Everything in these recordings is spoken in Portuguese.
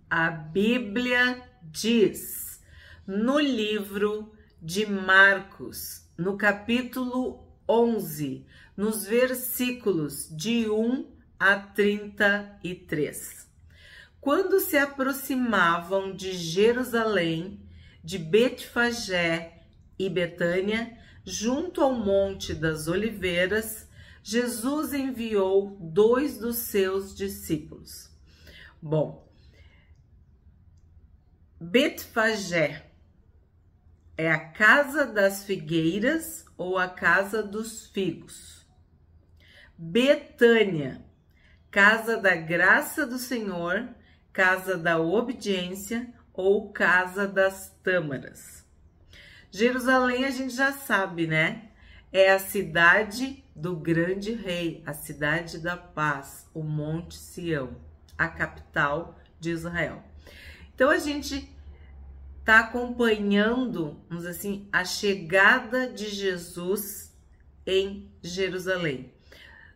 A Bíblia diz no livro de Marcos, no capítulo 11, nos versículos de 1 a 33. Quando se aproximavam de Jerusalém, de Betfagé e Betânia, junto ao Monte das Oliveiras, Jesus enviou 2 dos seus discípulos. Bom, Betfagé é a casa das figueiras ou a casa dos figos. Betânia, casa da graça do Senhor, casa da obediência ou casa das tâmaras. Jerusalém a gente já sabe, né? É a cidade do grande rei, a cidade da paz, o Monte Sião, a capital de Israel. Então a gente está acompanhando, vamos dizer assim, a chegada de Jesus em Jerusalém.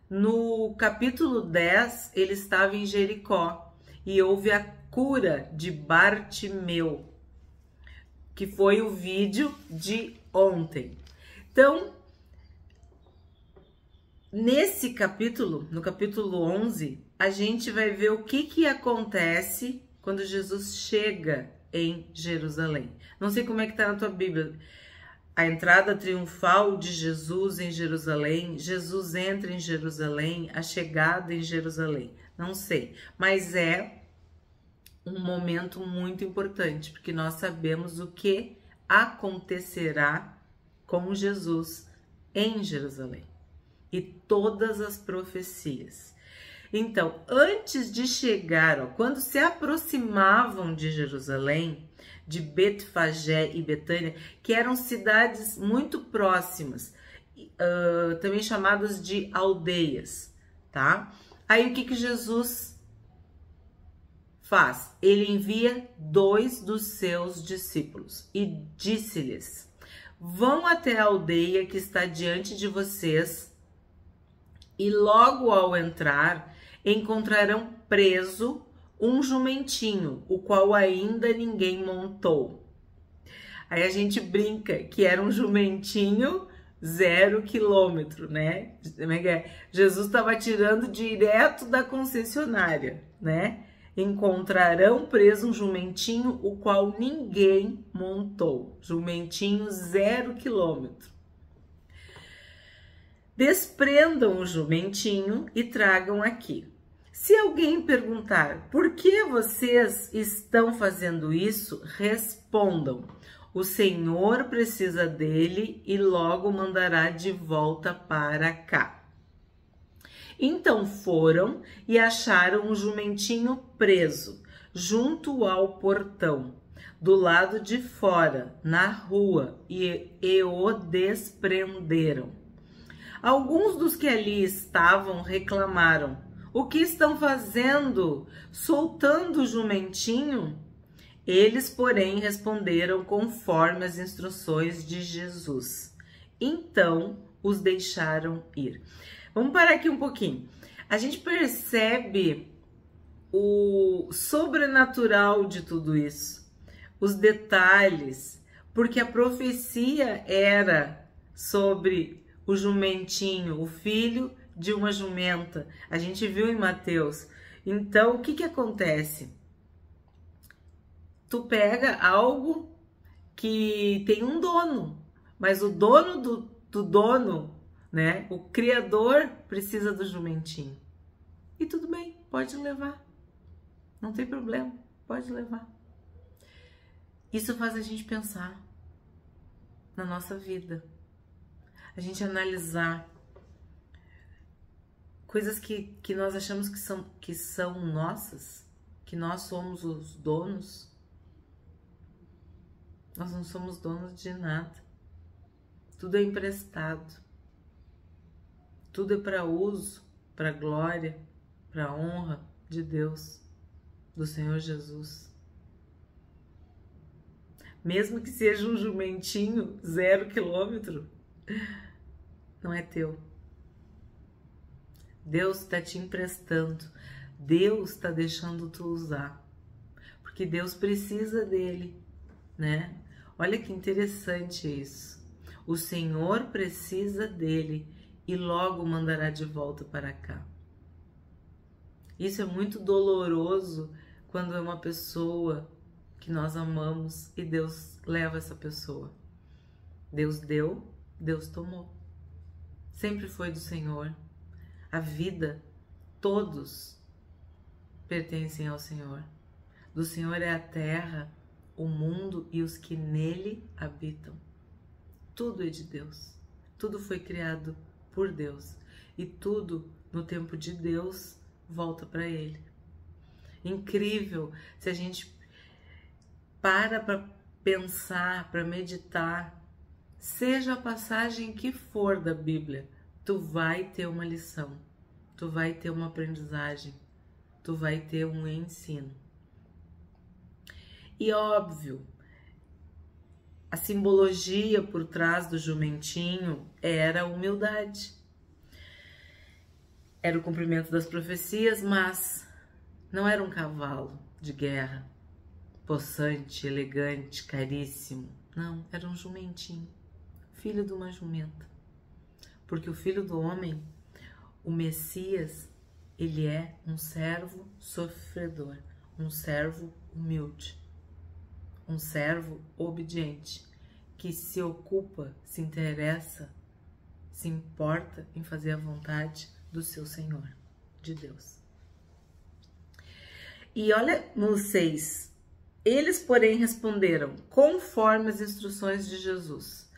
No capítulo 10, ele estava em Jericó e houve a cura de Bartimeu, que foi o vídeo de ontem. Então, nesse capítulo, no capítulo 11, a gente vai ver o que acontece quando Jesus chega em Jerusalém. Não sei como é que tá na tua Bíblia. A entrada triunfal de Jesus em Jerusalém, Jesus entra em Jerusalém, a chegada em Jerusalém. Não sei, mas é um momento muito importante, porque nós sabemos o que acontecerá com Jesus em Jerusalém e todas as profecias. Então, antes de chegar, quando se aproximavam de Jerusalém, de Betfagé e Betânia, que eram cidades muito próximas, também chamadas de aldeias, tá? Aí o que Jesus faz? Ele envia 2 dos seus discípulos e disse-lhes: vão até a aldeia que está diante de vocês e logo ao entrar encontrarão preso um jumentinho, o qual ainda ninguém montou. Aí a gente brinca que era um jumentinho 0 quilômetro, né? Jesus estava tirando direto da concessionária, né? Encontrarão preso um jumentinho, o qual ninguém montou. Jumentinho 0 quilômetro. Desprendam o jumentinho e tragam aqui. Se alguém perguntar por que vocês estão fazendo isso, respondam: o Senhor precisa dele e logo mandará de volta para cá. Então foram e acharam um jumentinho preso junto ao portão, do lado de fora, na rua, e o desprenderam. Alguns dos que ali estavam reclamaram: o que estão fazendo, soltando o jumentinho? Eles, porém, responderam conforme as instruções de Jesus. Então, os deixaram ir. Vamos parar aqui um pouquinho. A gente percebe o sobrenatural de tudo isso, os detalhes, porque a profecia era sobre o jumentinho, o filho de uma jumenta. A gente viu em Mateus. Então, o que acontece? Tu pega algo que tem um dono, mas o dono do dono, né? O criador precisa do jumentinho. E tudo bem, pode levar. Não tem problema, pode levar. Isso faz a gente pensar na nossa vida. A gente analisar coisas que nós achamos que são nossas, que nós somos os donos. Nós não somos donos de nada. Tudo é emprestado. Tudo é para uso, para glória, para honra de Deus, do Senhor Jesus. Mesmo que seja um jumentinho 0 quilômetro, não é teu. Deus está te emprestando. Deus está deixando tu usar. porque Deus precisa dele, né? Olha que interessante isso. O Senhor precisa dele e logo mandará de volta para cá. Isso é muito doloroso quando é uma pessoa que nós amamos e Deus leva essa pessoa. Deus deu, Deus tomou. Sempre foi do Senhor. A vida, todos pertencem ao Senhor. Do Senhor é a terra, o mundo e os que nele habitam. Tudo é de Deus. Tudo foi criado por Deus. E tudo, no tempo de Deus, volta para Ele. Incrível se a gente para pensar, para meditar, seja a passagem que for da Bíblia, tu vai ter uma lição, tu vai ter uma aprendizagem, tu vai ter um ensino. E óbvio, a simbologia por trás do jumentinho era a humildade. Era o cumprimento das profecias, mas não era um cavalo de guerra, possante, elegante, caríssimo. Não, era um jumentinho, filho de uma jumenta. Porque o Filho do Homem, o Messias, ele é um servo sofredor, um servo humilde, um servo obediente, que se ocupa, se interessa, se importa em fazer a vontade do seu Senhor, de Deus. E olha no 6, eles, porém, responderam conforme as instruções de Jesus.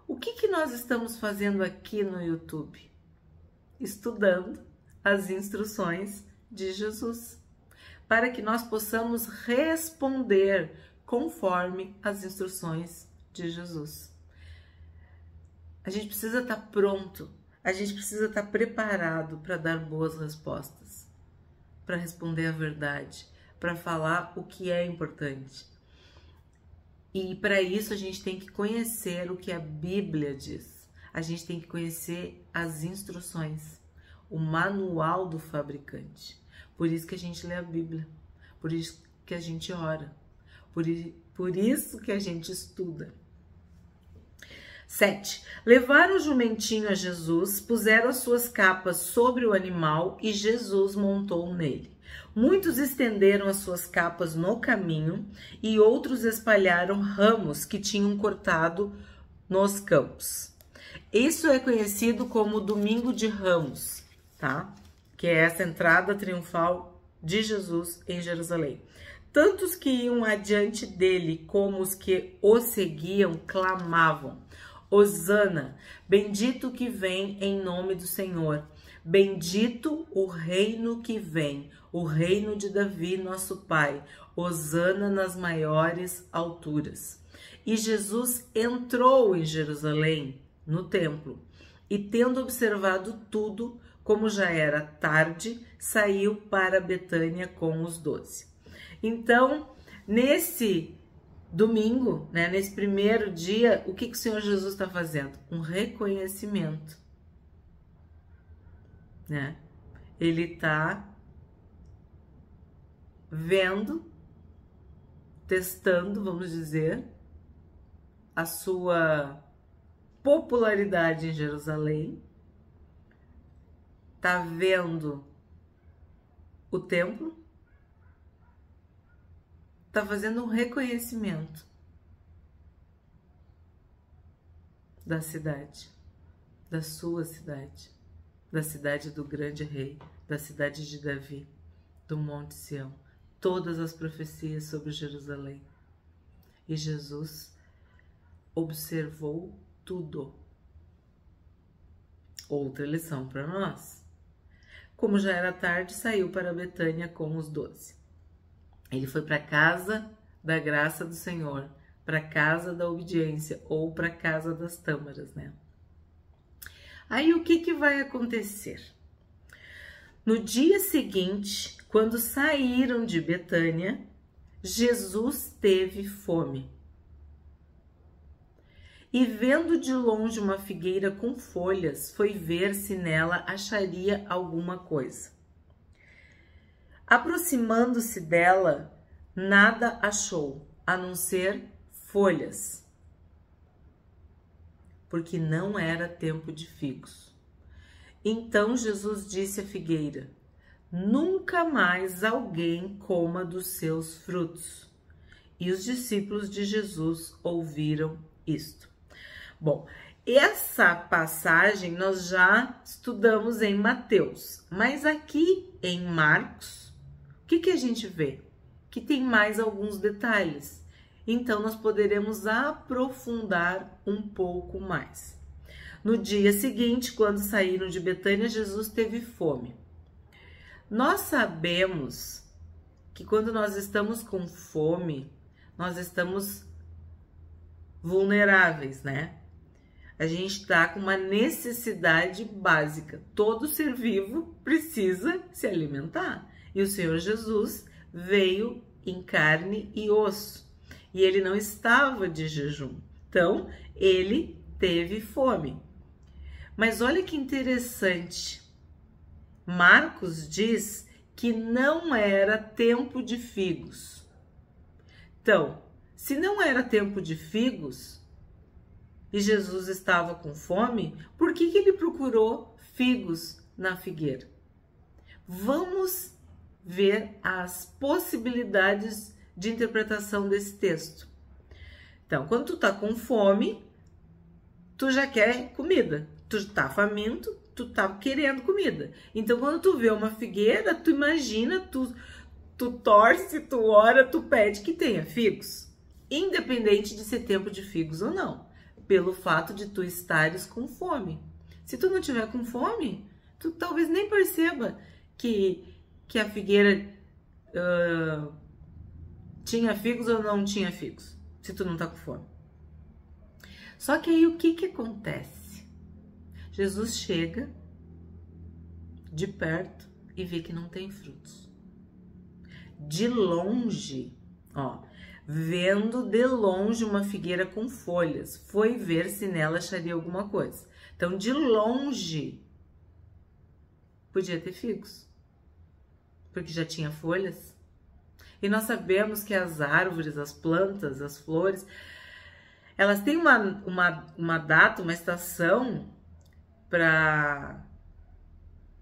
O que nós estamos fazendo aqui no YouTube? Estudando as instruções de Jesus, para que nós possamos responder conforme as instruções de Jesus. A gente precisa estar pronto, a gente precisa estar preparado para dar boas respostas, para responder a verdade, para falar o que é importante. E para isso a gente tem que conhecer o que a Bíblia diz. A gente tem que conhecer as instruções, o manual do fabricante. Por isso que a gente lê a Bíblia, por isso que a gente ora, por isso que a gente estuda. 7. Levaram o jumentinho a Jesus, puseram as suas capas sobre o animal e Jesus montou nele. Muitos estenderam as suas capas no caminho e outros espalharam ramos que tinham cortado nos campos. Isso é conhecido como Domingo de Ramos, tá? Que é essa entrada triunfal de Jesus em Jerusalém. Tantos que iam adiante dele como os que o seguiam clamavam: Hosana, bendito que vem em nome do Senhor. Bendito o reino que vem, o reino de Davi, nosso pai. Hosana nas maiores alturas. E Jesus entrou em Jerusalém, no templo, e tendo observado tudo, como já era tarde, saiu para Betânia com os 12. Então, nesse domingo, né, nesse primeiro dia, o que o Senhor Jesus está fazendo? Um reconhecimento, né? Ele está vendo, testando, vamos dizer, a sua popularidade em Jerusalém, está vendo o templo, está fazendo um reconhecimento da cidade, da sua cidade, da cidade do grande rei, da cidade de Davi, do Monte Sião, todas as profecias sobre Jerusalém. E Jesus observou tudo. Outra lição para nós. Como já era tarde, saiu para Betânia com os 12. Ele foi para a casa da graça do Senhor, para a casa da obediência ou para a casa das tâmaras, né? Aí o que vai acontecer? No dia seguinte, quando saíram de Betânia, Jesus teve fome. E vendo de longe uma figueira com folhas, foi ver se nela acharia alguma coisa. Aproximando-se dela, nada achou, a não ser folhas, porque não era tempo de figos. Então Jesus disse à figueira: nunca mais alguém coma dos seus frutos. E os discípulos de Jesus ouviram isto. Bom, essa passagem nós já estudamos em Mateus, mas aqui em Marcos, o que a gente vê? Que tem mais alguns detalhes. Então nós poderemos aprofundar um pouco mais. No dia seguinte, quando saíram de Betânia, Jesus teve fome. Nós sabemos que quando nós estamos com fome, nós estamos vulneráveis, né? A gente está com uma necessidade básica. Todo ser vivo precisa se alimentar. E o Senhor Jesus veio em carne e osso. E ele não estava de jejum. Então, ele teve fome. Mas olha que interessante. Marcos diz que não era tempo de figos. Então, se não era tempo de figos e Jesus estava com fome, por que ele procurou figos na figueira? Vamos ver as possibilidades de interpretação desse texto. Então, quando tu tá com fome, tu já quer comida. Tu tá faminto, tu tá querendo comida. Então, quando tu vê uma figueira, tu imagina, tu torce, tu ora, tu pede que tenha figos. Independente de ser tempo de figos ou não. Pelo fato de tu estares com fome. Se tu não tiver com fome, tu talvez nem perceba que a figueira tinha figos ou não tinha figos, se tu não tá com fome. Só que aí o que acontece? Jesus chega de perto e vê que não tem frutos. De longe, vendo de longe uma figueira com folhas, foi ver se nela acharia alguma coisa. Então, de longe, podia ter figos, porque já tinha folhas. E nós sabemos que as árvores, as plantas, as flores, elas têm uma data, uma estação para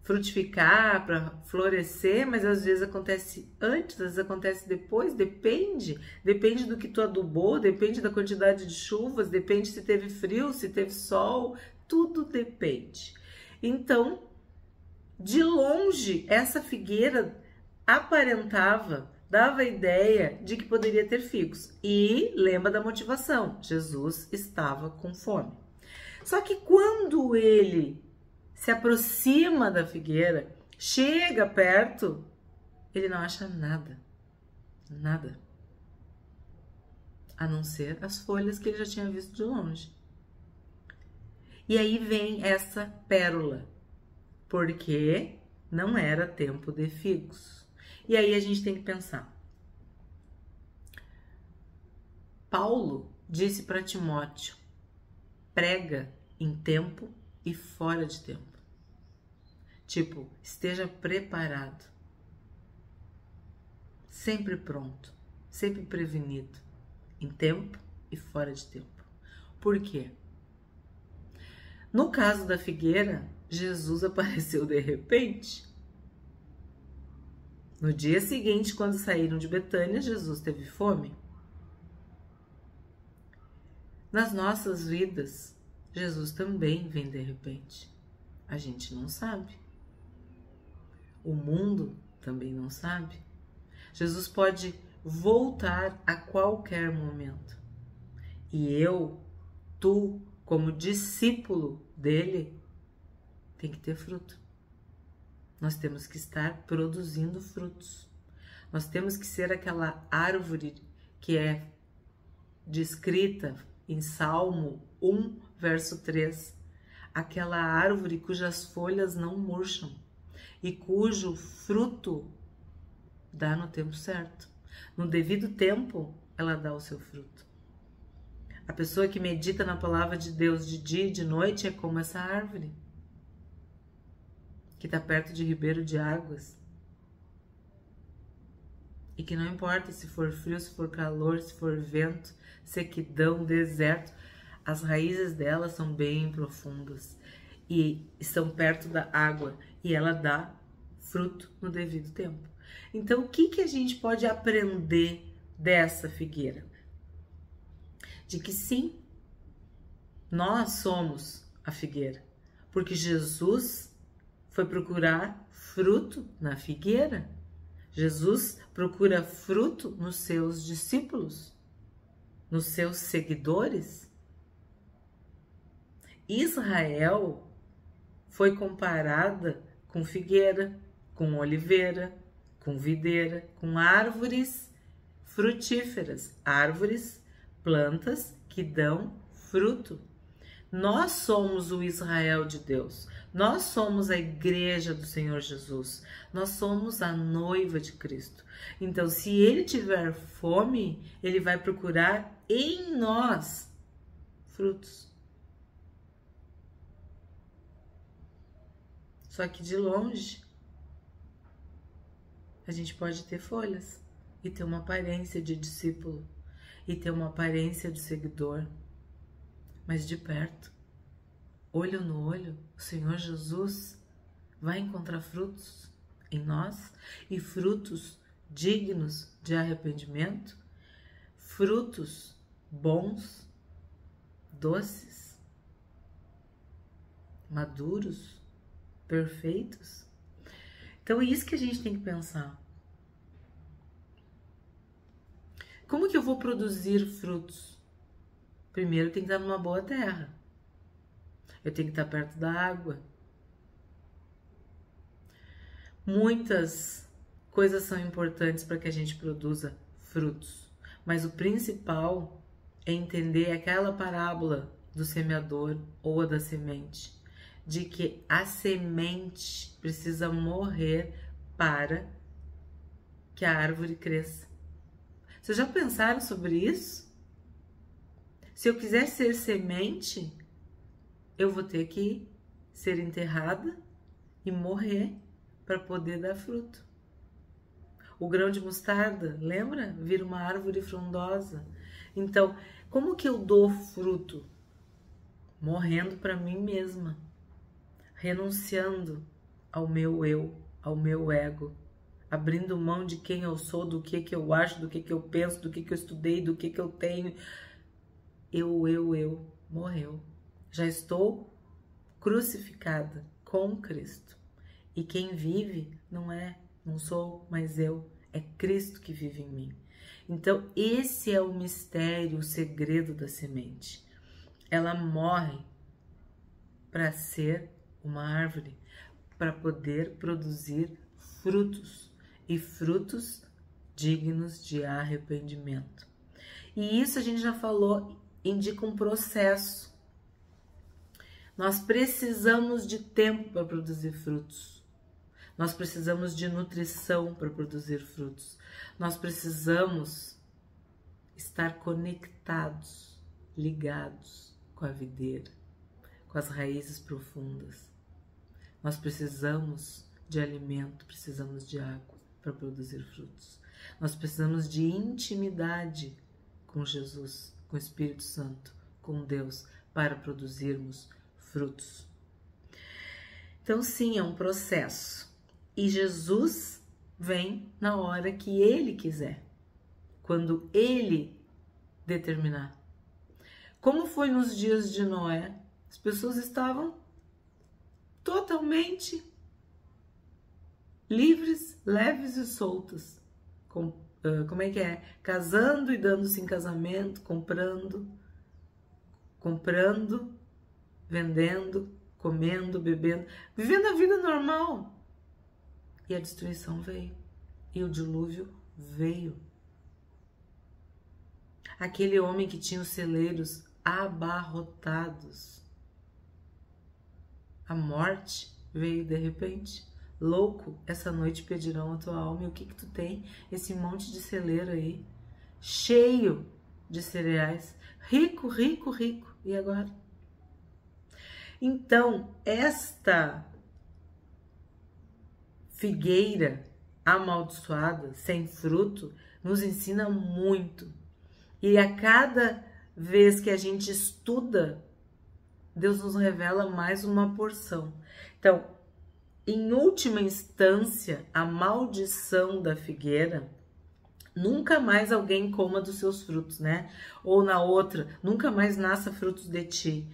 frutificar, para florescer, mas às vezes acontece antes, às vezes acontece depois, depende do que tu adubou, depende da quantidade de chuvas, depende se teve frio, se teve sol, tudo depende. Então, de longe, essa figueira aparentava, dava a ideia de que poderia ter figos. E lembra da motivação, Jesus estava com fome. Só que quando ele se aproxima da figueira, chega perto, ele não acha nada, nada, a não ser as folhas que ele já tinha visto de longe. E aí vem essa pérola, porque não era tempo de figos. E aí a gente tem que pensar. Paulo disse para Timóteo: prega em tempo e fora de tempo. Tipo, esteja preparado, sempre pronto, sempre prevenido, em tempo e fora de tempo. Por quê? No caso da figueira, Jesus apareceu de repente. No dia seguinte, quando saíram de Betânia, Jesus teve fome. Nas nossas vidas, Jesus também vem de repente. A gente não sabe. O mundo também não sabe. Jesus pode voltar a qualquer momento. E tu, como discípulo dele, tem que ter fruto. Nós temos que estar produzindo frutos. Nós temos que ser aquela árvore que é descrita em Salmo 1, verso 3. Aquela árvore cujas folhas não murcham e cujo fruto dá no tempo certo. No devido tempo, ela dá o seu fruto. A pessoa que medita na palavra de Deus de dia e de noite é como essa árvore que está perto de ribeiro de águas. E que não importa se for frio, se for calor, se for vento, sequidão, deserto, as raízes dela são bem profundas e estão perto da água e ela dá fruto no devido tempo. Então, o que a gente pode aprender dessa figueira? De que sim, nós somos a figueira, porque Jesus foi procurar fruto na figueira. Jesus procura fruto nos seus discípulos, nos seus seguidores. Israel foi comparada com figueira, com oliveira, com videira, com árvores frutíferas, árvores, plantas que dão fruto. Nós somos o Israel de Deus, nós somos a igreja do Senhor Jesus, nós somos a noiva de Cristo. Então, se ele tiver fome, ele vai procurar em nós frutos. Só que de longe, a gente pode ter folhas e ter uma aparência de discípulo e ter uma aparência de seguidor. Mas de perto, olho no olho, o Senhor Jesus vai encontrar frutos em nós e frutos dignos de arrependimento, frutos bons, doces, maduros, perfeitos. Então é isso que a gente tem que pensar. Como que eu vou produzir frutos? Primeiro tem que estar numa boa terra. Eu tenho que estar perto da água. Muitas coisas são importantes para que a gente produza frutos, mas o principal é entender aquela parábola do semeador ou a da semente, de que a semente precisa morrer para que a árvore cresça. Vocês já pensaram sobre isso? Se eu quiser ser semente, eu vou ter que ser enterrada e morrer para poder dar fruto. O grão de mostarda, lembra? Vira uma árvore frondosa. Então, como que eu dou fruto? Morrendo para mim mesma, renunciando ao meu eu, ao meu ego, abrindo mão de quem eu sou, do que eu acho, do que eu penso, do que eu estudei, do que eu tenho. Eu, morreu. Já estou crucificada com Cristo. E quem vive não sou mais eu, é Cristo que vive em mim. Então, esse é o mistério, o segredo da semente. Ela morre para ser uma árvore, para poder produzir frutos, e frutos dignos de arrependimento. E isso a gente já falou, indica um processo. Nós precisamos de tempo para produzir frutos. Nós precisamos de nutrição para produzir frutos. Nós precisamos estar conectados, ligados com a videira, com as raízes profundas. Nós precisamos de alimento, precisamos de água para produzir frutos. Nós precisamos de intimidade com Jesus, com o Espírito Santo, com Deus, para produzirmos frutos. Então, sim, é um processo. E Jesus vem na hora que Ele quiser, quando Ele determinar. Como foi nos dias de Noé? As pessoas estavam totalmente livres, leves e soltas. Como é que é? Casando e dando-se em casamento, comprando, vendendo, comendo, bebendo, vivendo a vida normal. E a destruição veio. E o dilúvio veio. Aquele homem que tinha os celeiros abarrotados. A morte veio de repente. Louco, essa noite pedirão a tua alma. E o que tu tem? Esse monte de celeiro aí, cheio de cereais. Rico, rico, rico. E agora? Então, esta figueira amaldiçoada, sem fruto, nos ensina muito. E a cada vez que a gente estuda, Deus nos revela mais uma porção. Então, em última instância, a maldição da figueira, nunca mais alguém coma dos seus frutos, né? Ou na outra, nunca mais nasça frutos de ti.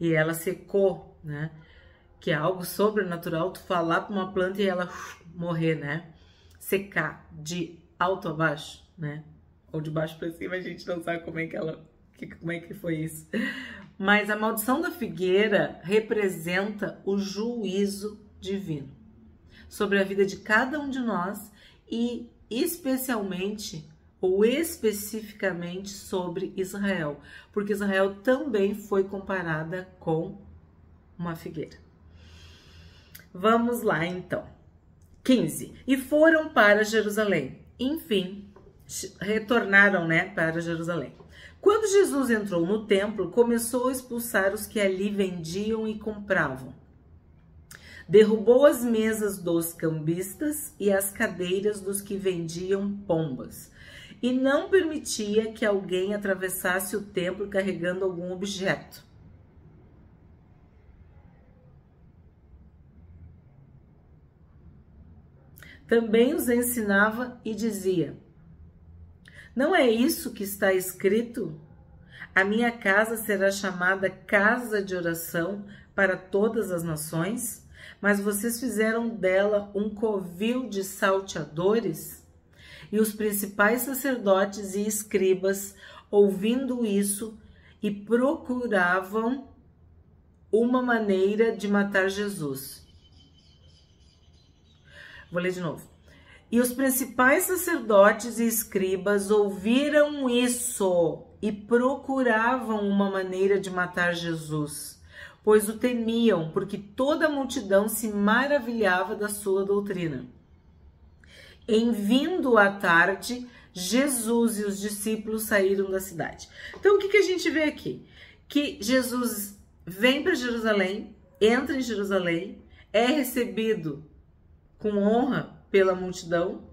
E ela secou, né? Que é algo sobrenatural, tu falar para uma planta e ela morrer, né? Secar de alto a baixo, né? Ou de baixo para cima, a gente não sabe como é que foi isso. Mas a maldição da figueira representa o juízo divino sobre a vida de cada um de nós e especialmente ou especificamente sobre Israel, porque Israel também foi comparada com uma figueira. Vamos lá então. 15. E foram para Jerusalém. Enfim, retornaram, né, para Jerusalém. Quando Jesus entrou no templo, começou a expulsar os que ali vendiam e compravam. Derrubou as mesas dos cambistas e as cadeiras dos que vendiam pombas, e não permitia que alguém atravessasse o templo carregando algum objeto. Também os ensinava e dizia: não é isso que está escrito? A minha casa será chamada casa de oração para todas as nações, mas vocês fizeram dela um covil de salteadores? E os principais sacerdotes e escribas, ouvindo isso, e procuravam uma maneira de matar Jesus. Vou ler de novo. E os principais sacerdotes e escribas ouviram isso e procuravam uma maneira de matar Jesus, pois o temiam, porque toda a multidão se maravilhava da sua doutrina. Em vindo à tarde, Jesus e os discípulos saíram da cidade. Então, o que a gente vê aqui? Que Jesus vem para Jerusalém, entra em Jerusalém, é recebido com honra pela multidão.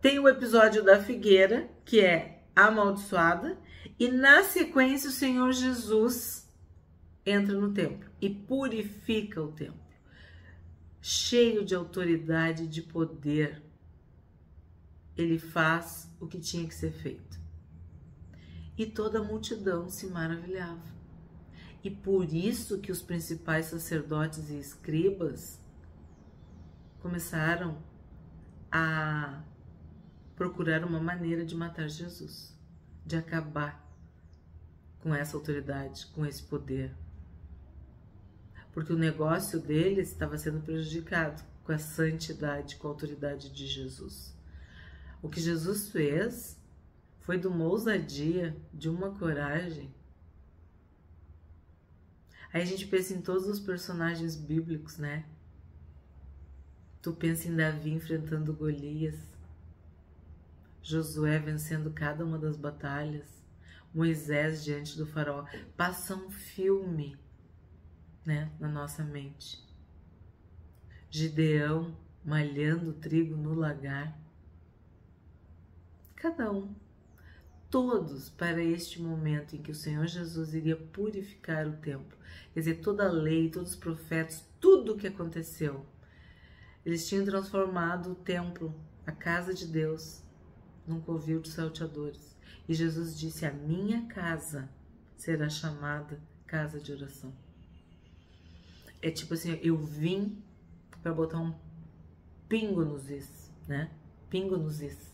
Tem o episódio da figueira, que é amaldiçoada, e na sequência o Senhor Jesus entra no templo e purifica o templo, cheio de autoridade e de poder. Ele faz o que tinha que ser feito. E toda a multidão se maravilhava. E por isso que os principais sacerdotes e escribas começaram a procurar uma maneira de matar Jesus, de acabar com essa autoridade, com esse poder. Porque o negócio deles estava sendo prejudicado com a santidade, com a autoridade de Jesus. O que Jesus fez foi de uma ousadia, de uma coragem. Aí a gente pensa em todos os personagens bíblicos, né? Tu pensa em Davi enfrentando Golias, Josué vencendo cada uma das batalhas, Moisés diante do faraó. Passa um filme, né, na nossa mente. Gideão malhando trigo no lagar. Cada um, todos para este momento em que o Senhor Jesus iria purificar o templo. Quer dizer, toda a lei, todos os profetas, tudo o que aconteceu. Eles tinham transformado o templo, a casa de Deus, num covil de salteadores. E Jesus disse: a minha casa será chamada casa de oração. É tipo assim, eu vim para botar um pingo nos is, né? Pingo nos is.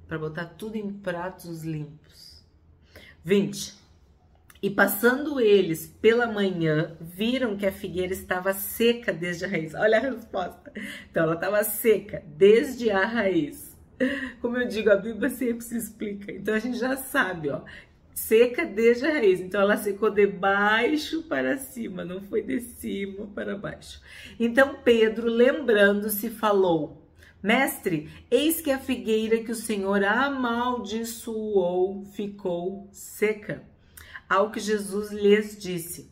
Para botar tudo em pratos limpos. 20. E passando eles pela manhã, viram que a figueira estava seca desde a raiz. Olha a resposta. Então, ela estava seca desde a raiz. Como eu digo, a Bíblia sempre se explica. Então, a gente já sabe, ó. Seca desde a raiz. Então, ela secou de baixo para cima, não foi de cima para baixo. Então, Pedro, lembrando-se, falou: Mestre, eis que a figueira que o Senhor amaldiçoou ficou seca. Ao que Jesus lhes disse: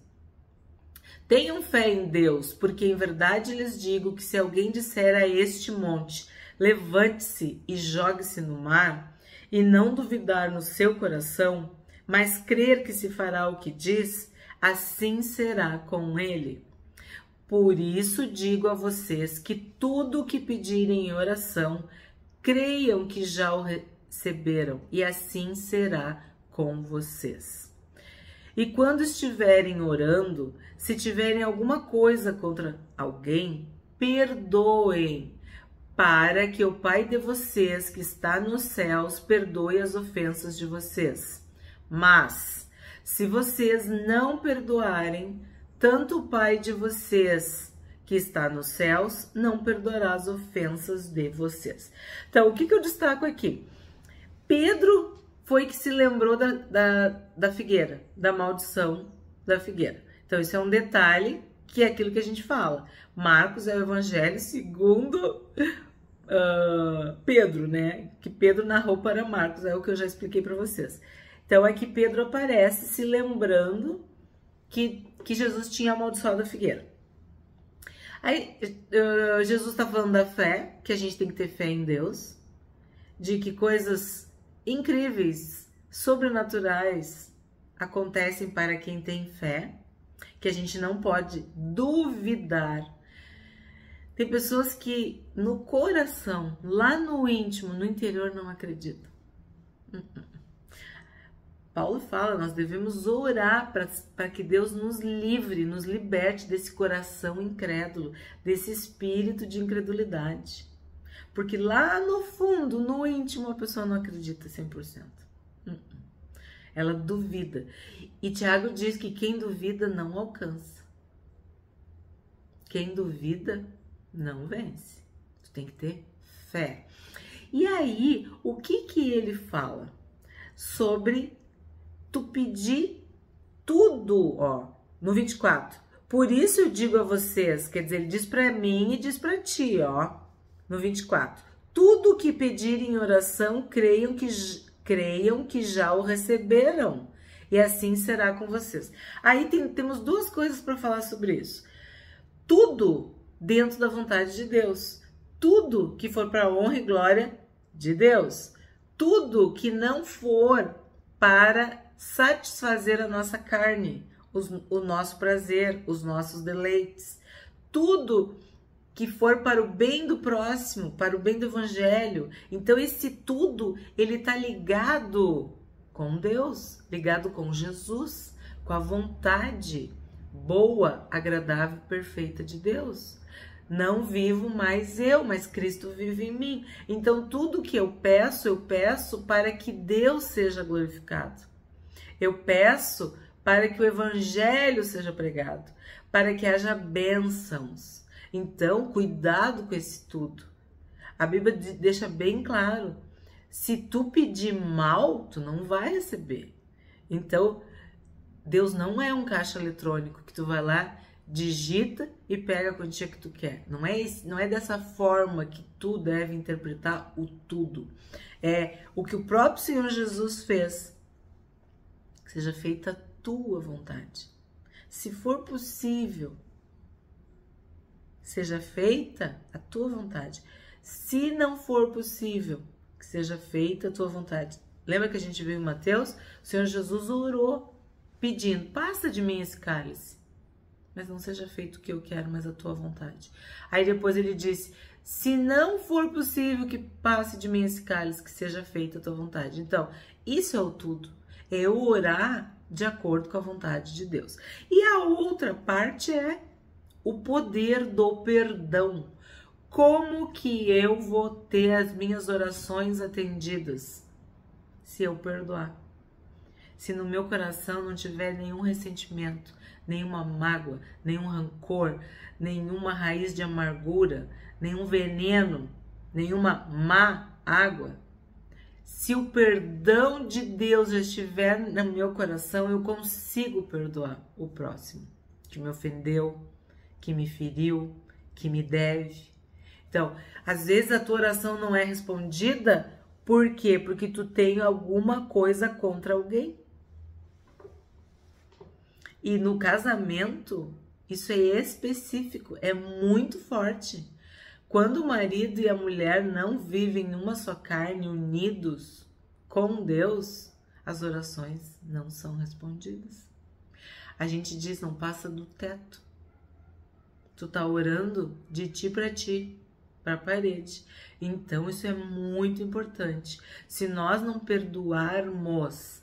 Tenham fé em Deus, porque em verdade lhes digo que se alguém disser a este monte, levante-se e jogue-se no mar, e não duvidar no seu coração, mas crer que se fará o que diz, assim será com ele. Por isso digo a vocês que tudo o que pedirem em oração, creiam que já o receberam, e assim será com vocês. E quando estiverem orando, se tiverem alguma coisa contra alguém, perdoem, para que o Pai de vocês que está nos céus perdoe as ofensas de vocês. Mas, se vocês não perdoarem, tanto o Pai de vocês que está nos céus não perdoará as ofensas de vocês. Então, o que eu destaco aqui? Pedro foi que se lembrou da figueira, da maldição da figueira. Então, isso é um detalhe que é aquilo que a gente fala. Marcos é o evangelho segundo Pedro, né? Que Pedro narrou para Marcos, é o que eu já expliquei para vocês. Então, aqui Pedro aparece se lembrando que Jesus tinha amaldiçoado a figueira. Aí, Jesus está falando da fé, que a gente tem que ter fé em Deus, de que coisas incríveis, sobrenaturais acontecem para quem tem fé, que a gente não pode duvidar. Tem pessoas que no coração, lá no íntimo, no interior, não acreditam. Paulo fala, nós devemos orar para que Deus nos livre, nos liberte desse coração incrédulo, desse espírito de incredulidade. Porque lá no fundo, no íntimo, a pessoa não acredita 100%. Ela duvida. E Tiago diz que quem duvida não alcança. Quem duvida não vence. Tu tem que ter fé. E aí, o que ele fala? Sobre tu pedir tudo, ó, no 24. Por isso eu digo a vocês, quer dizer, ele diz para mim e diz para ti, ó, no 24. Tudo que pedirem em oração, creiam que já o receberam, e assim será com vocês. Aí temos duas coisas para falar sobre isso. Tudo dentro da vontade de Deus. Tudo que for para a honra e glória de Deus. Tudo que não for para satisfazer a nossa carne, o nosso prazer, os nossos deleites. Tudo que for para o bem do próximo, para o bem do evangelho. Então esse tudo, ele está ligado com Deus, ligado com Jesus, com a vontade boa, agradável, perfeita de Deus. Não vivo mais eu, mas Cristo vive em mim. Então tudo que eu peço para que Deus seja glorificado. Eu peço para que o evangelho seja pregado, para que haja bênçãos. Então, cuidado com esse tudo. A Bíblia deixa bem claro, se tu pedir mal, tu não vai receber. Então, Deus não é um caixa eletrônico que tu vai lá, digita e pega a quantia que tu quer. Não é dessa forma que tu deve interpretar o tudo. É o que o próprio Senhor Jesus fez. Que seja feita a tua vontade. Se for possível, seja feita a tua vontade. Se não for possível, que seja feita a tua vontade. Lembra que a gente viu em Mateus? O Senhor Jesus orou, pedindo, passa de mim esse cálice, mas não seja feito o que eu quero, mas a tua vontade. Aí depois ele disse, se não for possível que passe de mim esse cálice, que seja feita a tua vontade. Então, isso é o tudo. É eu orar de acordo com a vontade de Deus. E a outra parte é o poder do perdão. Como que eu vou ter as minhas orações atendidas? Se eu perdoar. Se no meu coração não tiver nenhum ressentimento, nenhuma mágoa, nenhum rancor, nenhuma raiz de amargura, nenhum veneno, nenhuma má água. Se o perdão de Deus já estiver no meu coração, eu consigo perdoar o próximo que me ofendeu, que me feriu, que me deve. Então, às vezes a tua oração não é respondida, por quê? Porque tu tem alguma coisa contra alguém. E no casamento, Isso é específico, é muito forte. Quando o marido e a mulher não vivem numa só carne, unidos com Deus, as orações não são respondidas. A gente diz, não passa do teto. Tu tá orando de ti para a parede. Então isso é muito importante. Se nós não perdoarmos,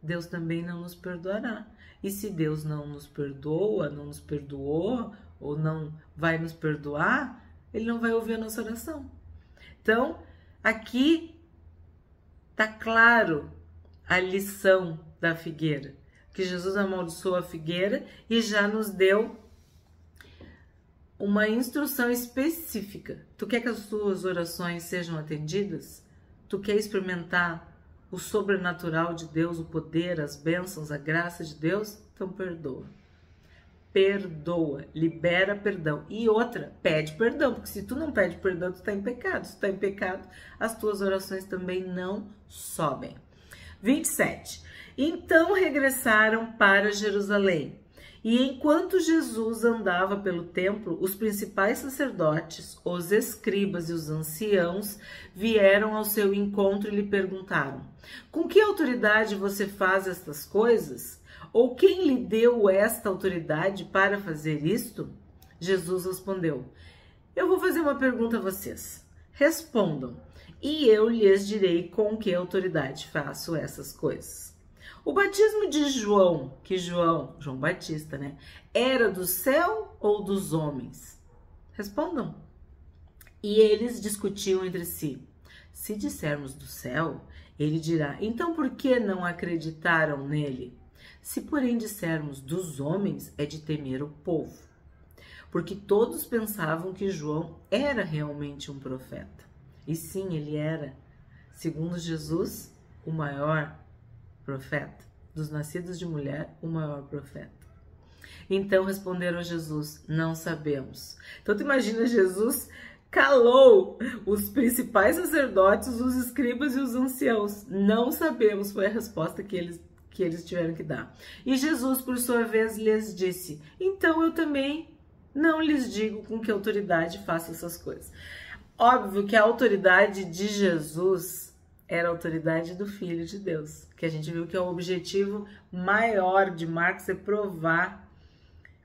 Deus também não nos perdoará. E se Deus não nos perdoa, não nos perdoou ou não vai nos perdoar, Ele não vai ouvir a nossa oração. Então, aqui tá claro a lição da figueira, que Jesus amaldiçoou a figueira e já nos deu uma instrução específica. Tu quer que as tuas orações sejam atendidas? Tu quer experimentar o sobrenatural de Deus, o poder, as bênçãos, a graça de Deus? Então perdoa. Perdoa, libera perdão. E outra, pede perdão, porque se tu não pede perdão, tu tá em pecado. Se tu tá em pecado, as tuas orações também não sobem. 27. Então regressaram para Jerusalém. E enquanto Jesus andava pelo templo, os principais sacerdotes, os escribas e os anciãos vieram ao seu encontro e lhe perguntaram: com que autoridade você faz estas coisas? Ou quem lhe deu esta autoridade para fazer isto? Jesus respondeu: eu vou fazer uma pergunta a vocês. Respondam, e eu lhes direi com que autoridade faço essas coisas. O batismo de João, João Batista, né? Era do céu ou dos homens? Respondam. E eles discutiam entre si. Se dissermos do céu, ele dirá: então por que não acreditaram nele? Se porém dissermos dos homens, é de temer o povo. Porque todos pensavam que João era realmente um profeta. E sim, ele era, segundo Jesus, o maior profeta. Dos nascidos de mulher, o maior profeta. Então responderam a Jesus: não sabemos. Então tu imagina, Jesus calou os principais sacerdotes, os escribas e os anciãos. Não sabemos, foi a resposta que eles tiveram que dar. E Jesus, por sua vez, lhes disse: então eu também não lhes digo com que autoridade faço essas coisas. Óbvio que a autoridade de Jesus era a autoridade do Filho de Deus, que a gente viu que é o objetivo maior de Marcos, é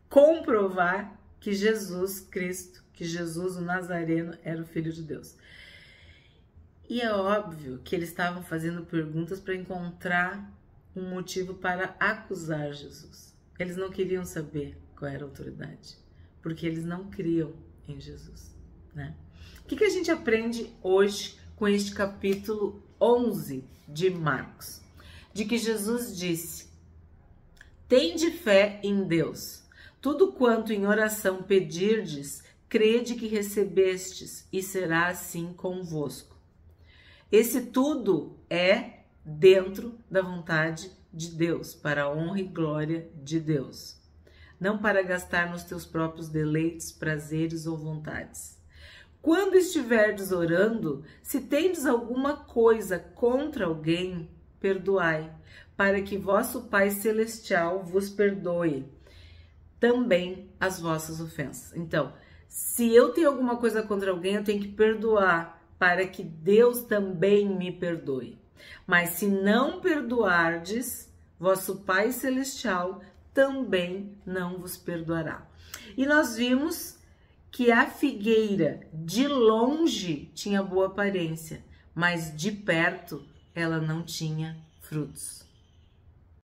comprovar que Jesus Cristo, que Jesus o Nazareno era o Filho de Deus. E é óbvio que eles estavam fazendo perguntas para encontrar um motivo para acusar Jesus. Eles não queriam saber qual era a autoridade, porque eles não criam em Jesus, né? O que a gente aprende hoje com este capítulo 11 de Marcos? De que Jesus disse: tende fé em Deus. Tudo quanto em oração pedirdes, crede que recebestes, e será assim convosco. Esse tudo é dentro da vontade de Deus, para a honra e glória de Deus. Não para gastar nos teus próprios deleites, prazeres ou vontades. Quando estiverdes orando, se tendes alguma coisa contra alguém, perdoai, para que vosso Pai Celestial vos perdoe também as vossas ofensas. Então, se eu tenho alguma coisa contra alguém, eu tenho que perdoar, para que Deus também me perdoe. Mas se não perdoardes, vosso Pai Celestial também não vos perdoará. E nós vimos que a figueira de longe tinha boa aparência, mas de perto ela não tinha frutos.